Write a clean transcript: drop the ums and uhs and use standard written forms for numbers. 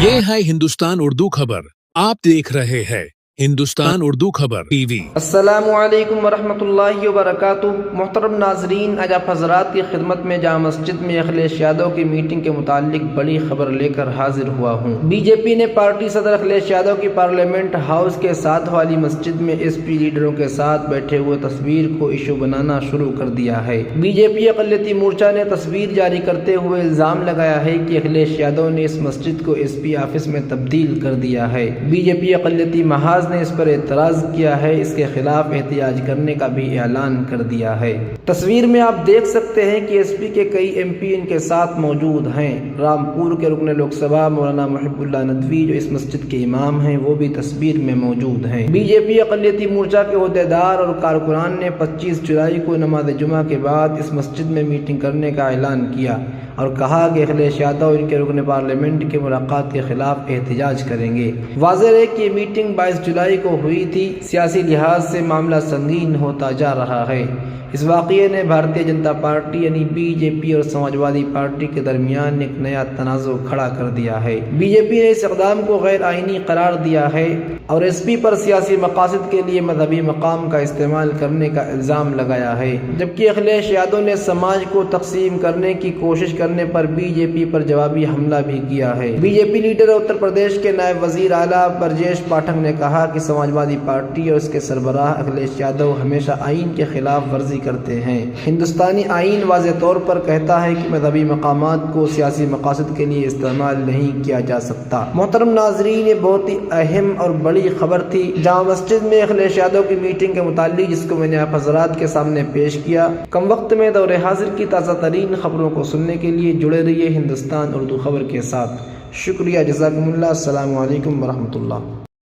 ये है हिंदुस्तान उर्दू खबर। आप देख रहे हैं हिंदुस्तान उर्दू खबर टीवी। अस्सलामुअलैकुम वरहमतुल्लाहि वबरकातुहू। मोहतरम नाजरीन, आज आप हजरात की खिदमत में जामा मस्जिद में अखिलेश यादव की मीटिंग के मुतालिक बड़ी खबर लेकर हाजिर हुआ हूँ। बीजेपी ने पार्टी सदर अखिलेश यादव की पार्लियामेंट हाउस के साथ वाली मस्जिद में एसपी लीडरों के साथ बैठे हुए तस्वीर को इशू बनाना शुरू कर दिया है। बीजेपी अक़लियती मोर्चा ने तस्वीर जारी करते हुए इल्जाम लगाया है कि अखिलेश यादव ने इस मस्जिद को एसपी ऑफिस में तब्दील कर दिया है। बीजेपी अक़लियती महाज ने इस पर एतराज किया है। इसके खिलाफ एहतिजाज करने का भी ऐलान कर दिया है। तस्वीर में आप देख सकते हैं कि एसपी के कई एमपी इनके साथ मौजूद हैं। रामपुर के रुकन लोकसभा मौलाना मुहिबुल्लाह नदवी जो इस मस्जिद के इमाम हैं, वो भी तस्वीर में मौजूद हैं। बीजेपी अक़लियती मोर्चा के ओहदेदार और कारकुनान ने 25 जुलाई को नमाज जुमा के बाद इस मस्जिद में मीटिंग करने का ऐलान किया और कहा कि अखिलेश यादव इनके रुकन पार्लियामेंट की मुलाकात के खिलाफ एहतिजाज करेंगे। वाज़ेह है कि ये मीटिंग 22 जुलाई को हुई थी। सियासी लिहाज से मामला संगीन होता जा रहा है। इस वाक़ये ने भारतीय जनता पार्टी यानी बीजेपी और समाजवादी पार्टी के दरमियान एक नया तनाज़ुर खड़ा कर दिया है। बीजेपी ने इस इक़दाम को गैर आइनी करार दिया है और एसपी पर सियासी मकासद के लिए मजहबी मकाम का इस्तेमाल करने का इल्ज़ाम लगाया है, जबकि अखिलेश यादव ने समाज को तकसीम करने की कोशिश करने पर बीजेपी पर जवाबी हमला भी किया है। बीजेपी लीडर उत्तर प्रदेश के नायब वजीर आला ब्रजेश पाठक ने कहा कि समाजवादी पार्टी और उसके सरबराह अखिलेश यादव हमेशा आइन के खिलाफ वर्जी करते हैं। हिंदुस्तानी आइन वाज़ेह तौर पर कहता है कि मजहबी मकामात को सियासी मकासद के लिए इस्तेमाल नहीं किया जा सकता। मोहतरम नाजरीन, ये बहुत ही अहम और बड़ी खबर थी जामा मस्जिद में अखिलेश यादव की मीटिंग के मुतालिक, जिसको मैंने आप हजरात के सामने पेश किया। कम वक्त में दौरे हाजिर की ताज़ा तरीन खबरों को सुनने के लिए जुड़े रहिए हिंदुस्तान उर्दू खबर के साथ। शुक्रिया, जज़ाकुमुल्लाह। अस्सलामु अलैकुम वरहमतुल्लाह।